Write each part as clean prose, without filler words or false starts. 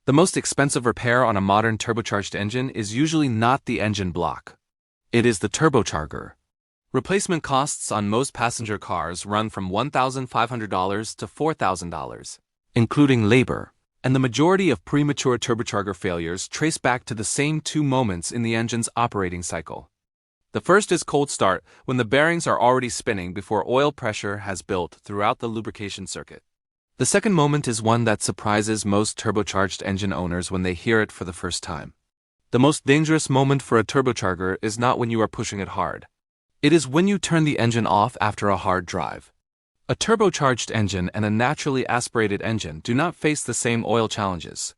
The most expensive repair on a modern turbocharged engine is usually not the engine block. It is the turbocharger. Replacement costs on most passenger cars run from $1,500 to $4,000, including labor, and the majority of premature turbocharger failures trace back to the same two moments in the engine's operating cycle. The first is cold start, when the bearings are already spinning before oil pressure has built throughout the lubrication circuit. The second moment is one that surprises most turbocharged engine owners when they hear it for the first time. The most dangerous moment for a turbocharger is not when you are pushing it hard. It is when you turn the engine off after a hard drive. A turbocharged engine and a naturally aspirated engine do not face the same oil challenges.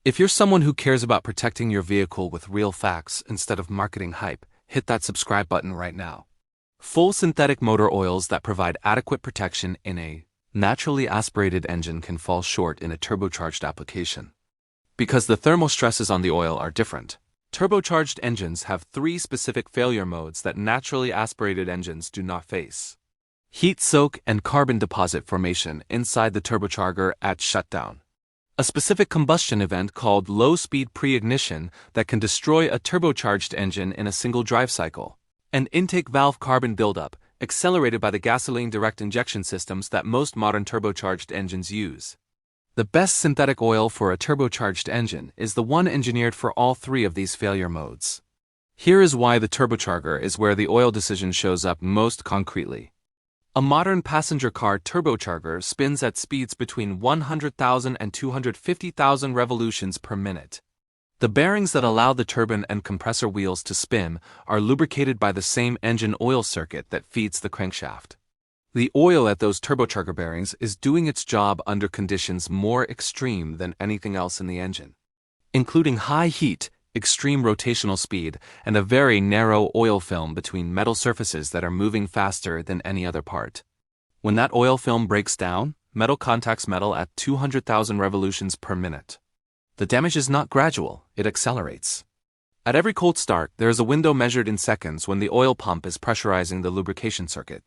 If you're someone who cares about protecting your vehicle with real facts instead of marketing hype, hit that subscribe button right now. Full synthetic motor oils that provide adequate protection in a naturally aspirated engine can fall short in a turbocharged application. Because the thermal stresses on the oil are different, turbocharged engines have three specific failure modes that naturally aspirated engines do not face: heat soak and carbon deposit formation inside the turbocharger at shutdown, a specific combustion event called low-speed pre-ignition that can destroy a turbocharged engine in a single drive cycle, and intake valve carbon buildup, accelerated by the gasoline direct injection systems that most modern turbocharged engines use. The best synthetic oil for a turbocharged engine is the one engineered for all three of these failure modes. Here is why the turbocharger is where the oil decision shows up most concretely. A modern passenger car turbocharger spins at speeds between 100,000 and 250,000 revolutions per minute. The bearings that allow the turbine and compressor wheels to spin are lubricated by the same engine oil circuit that feeds the crankshaft. The oil at those turbocharger bearings is doing its job under conditions more extreme than anything else in the engine, including high heat, extreme rotational speed, and a very narrow oil film between metal surfaces that are moving faster than any other part. When that oil film breaks down, metal contacts metal at 200,000 revolutions per minute. The damage is not gradual, it accelerates. At every cold start, there is a window measured in seconds when the oil pump is pressurizing the lubrication circuit.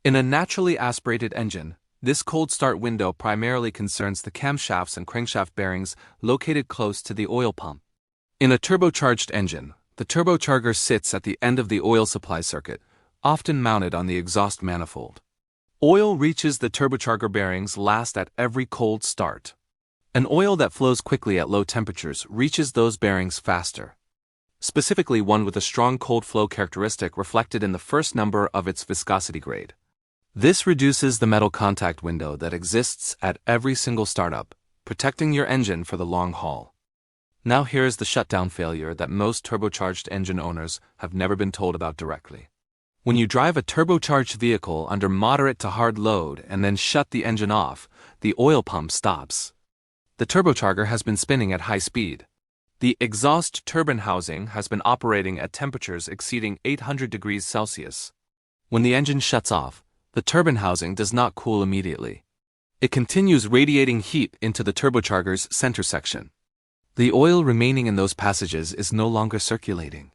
In a naturally aspirated engine, this cold start window primarily concerns the camshafts and crankshaft bearings located close to the oil pump. In a turbocharged engine, the turbocharger sits at the end of the oil supply circuit, often mounted on the exhaust manifold. Oil reaches the turbocharger bearings last at every cold start. An oil that flows quickly at low temperatures reaches those bearings faster. Specifically, one with a strong cold flow characteristic reflected in the first number of its viscosity grade. This reduces the metal contact window that exists at every single startup, protecting your engine for the long haul. Now here's the shutdown failure that most turbocharged engine owners have never been told about directly. When you drive a turbocharged vehicle under moderate to hard load and then shut the engine off, the oil pump stops. The turbocharger has been spinning at high speed. The exhaust turbine housing has been operating at temperatures exceeding 800 degrees Celsius. When the engine shuts off, the turbine housing does not cool immediately. It continues radiating heat into the turbocharger's center section. The oil remaining in those passages is no longer circulating.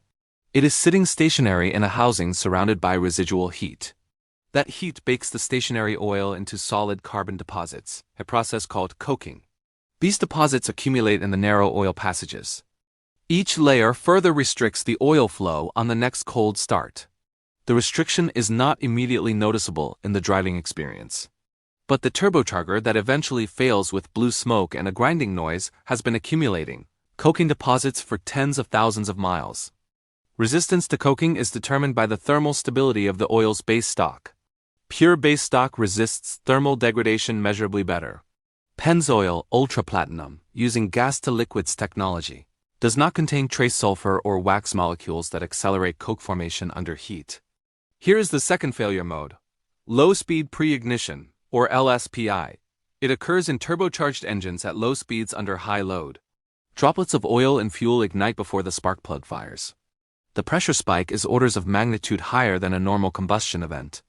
It is sitting stationary in a housing surrounded by residual heat. That heat bakes the stationary oil into solid carbon deposits, a process called coking. These deposits accumulate in the narrow oil passages. Each layer further restricts the oil flow on the next cold start. The restriction is not immediately noticeable in the driving experience. But the turbocharger that eventually fails with blue smoke and a grinding noise has been accumulating, coking deposits for tens of thousands of miles. Resistance to coking is determined by the thermal stability of the oil's base stock. Pure base stock resists thermal degradation measurably better. Pennzoil Ultra Platinum, using gas-to-liquids technology, does not contain trace sulfur or wax molecules that accelerate coke formation under heat. Here is the second failure mode: low-speed pre-ignition, or LSPI. It occurs in turbocharged engines at low speeds under high load. Droplets of oil and fuel ignite before the spark plug fires. The pressure spike is orders of magnitude higher than a normal combustion event.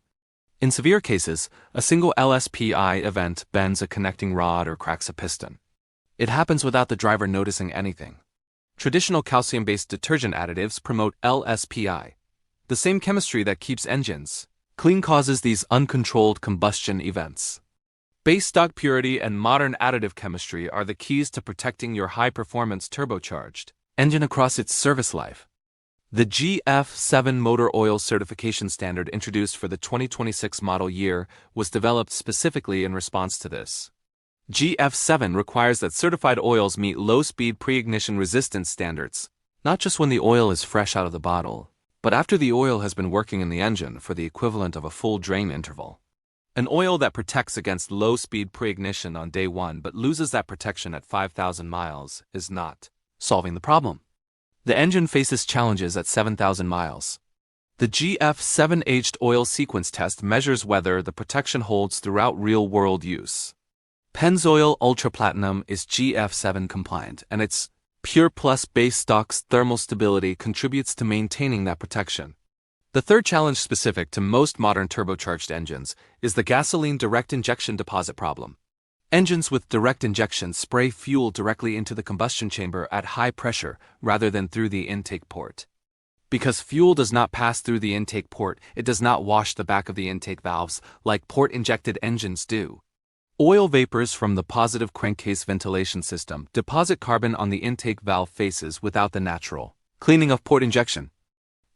In severe cases, a single LSPI event bends a connecting rod or cracks a piston. It happens without the driver noticing anything. Traditional calcium-based detergent additives promote LSPI. The same chemistry that keeps engines clean causes these uncontrolled combustion events. Base stock purity and modern additive chemistry are the keys to protecting your high-performance turbocharged engine across its service life. The GF7 motor oil certification standard introduced for the 2026 model year was developed specifically in response to this. GF7 requires that certified oils meet low-speed pre-ignition resistance standards, not just when the oil is fresh out of the bottle, but after the oil has been working in the engine for the equivalent of a full drain interval. An oil that protects against low-speed pre-ignition on day 1 but loses that protection at 5,000 miles is not solving the problem. The engine faces challenges at 7,000 miles. The GF7 aged oil sequence test measures whether the protection holds throughout real-world use. Pennzoil Ultra Platinum is GF7 compliant, and its Pure Plus base stock's thermal stability contributes to maintaining that protection. The third challenge specific to most modern turbocharged engines is the gasoline direct injection deposit problem. Engines with direct injection spray fuel directly into the combustion chamber at high pressure rather than through the intake port. Because fuel does not pass through the intake port, it does not wash the back of the intake valves like port-injected engines do. Oil vapors from the positive crankcase ventilation system deposit carbon on the intake valve faces without the natural cleaning of port injection.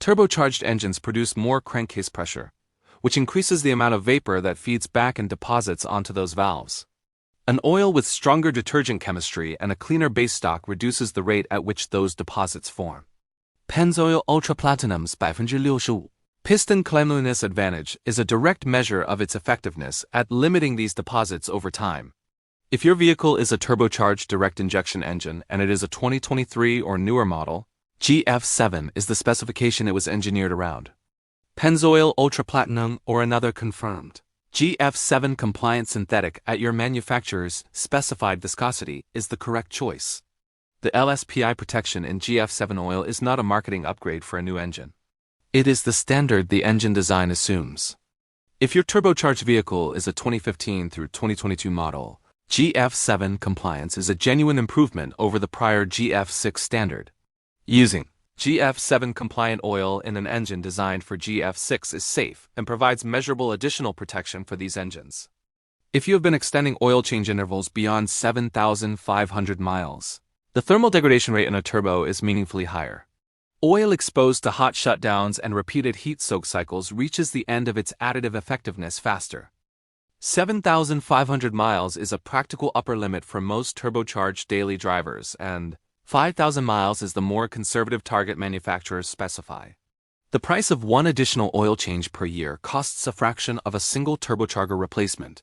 Turbocharged engines produce more crankcase pressure, which increases the amount of vapor that feeds back and deposits onto those valves. An oil with stronger detergent chemistry and a cleaner base stock reduces the rate at which those deposits form. Pennzoil Ultra Platinum's 65%. Piston cleanliness advantage is a direct measure of its effectiveness at limiting these deposits over time. If your vehicle is a turbocharged direct injection engine and it is a 2023 or newer model, GF7 is the specification it was engineered around. Pennzoil Ultra Platinum or another confirmed GF7 compliant synthetic at your manufacturer's specified viscosity is the correct choice. The LSPI protection in GF7 oil is not a marketing upgrade for a new engine. It is the standard the engine design assumes. If your turbocharged vehicle is a 2015 through 2022 model, GF7 compliance is a genuine improvement over the prior GF6 standard. Using GF7 compliant oil in an engine designed for GF6 is safe and provides measurable additional protection for these engines. If you have been extending oil change intervals beyond 7,500 miles, the thermal degradation rate in a turbo is meaningfully higher. Oil exposed to hot shutdowns and repeated heat soak cycles reaches the end of its additive effectiveness faster. 7,500 miles is a practical upper limit for most turbocharged daily drivers, and 5,000 miles is the more conservative target manufacturers specify. The price of one additional oil change per year costs a fraction of a single turbocharger replacement.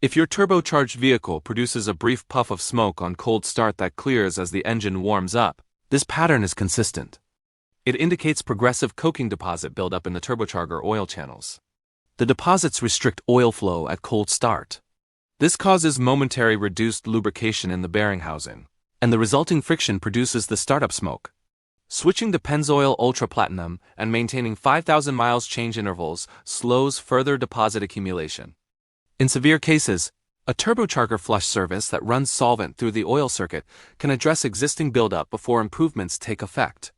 If your turbocharged vehicle produces a brief puff of smoke on cold start that clears as the engine warms up, this pattern is consistent. It indicates progressive coking deposit buildup in the turbocharger oil channels. The deposits restrict oil flow at cold start. This causes momentary reduced lubrication in the bearing housing, and the resulting friction produces the startup smoke. Switching to Pennzoil Ultra Platinum and maintaining 5,000 miles change intervals slows further deposit accumulation. In severe cases, a turbocharger flush service that runs solvent through the oil circuit can address existing buildup before improvements take effect.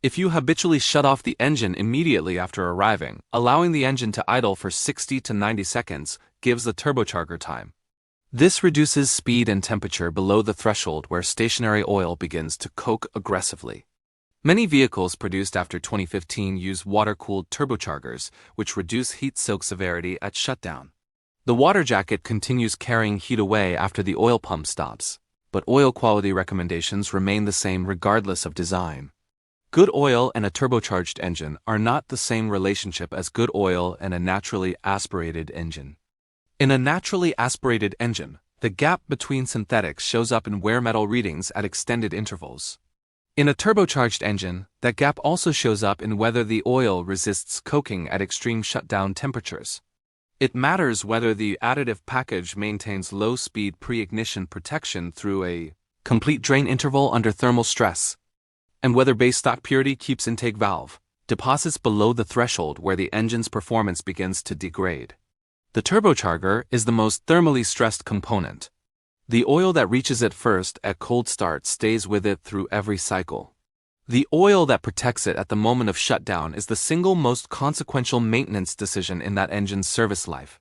If you habitually shut off the engine immediately after arriving, allowing the engine to idle for 60 to 90 seconds gives the turbocharger time. This reduces speed and temperature below the threshold where stationary oil begins to coke aggressively. Many vehicles produced after 2015 use water-cooled turbochargers, which reduce heat soak severity at shutdown. The water jacket continues carrying heat away after the oil pump stops, but oil quality recommendations remain the same regardless of design. Good oil and a turbocharged engine are not the same relationship as good oil and a naturally aspirated engine. In a naturally aspirated engine, the gap between synthetics shows up in wear metal readings at extended intervals. In a turbocharged engine, that gap also shows up in whether the oil resists coking at extreme shutdown temperatures. It matters whether the additive package maintains low-speed pre-ignition protection through a complete drain interval under thermal stress, and whether base stock purity keeps intake valve deposits below the threshold where the engine's performance begins to degrade. The turbocharger is the most thermally stressed component. The oil that reaches it first at cold start stays with it through every cycle. The oil that protects it at the moment of shutdown is the single most consequential maintenance decision in that engine's service life.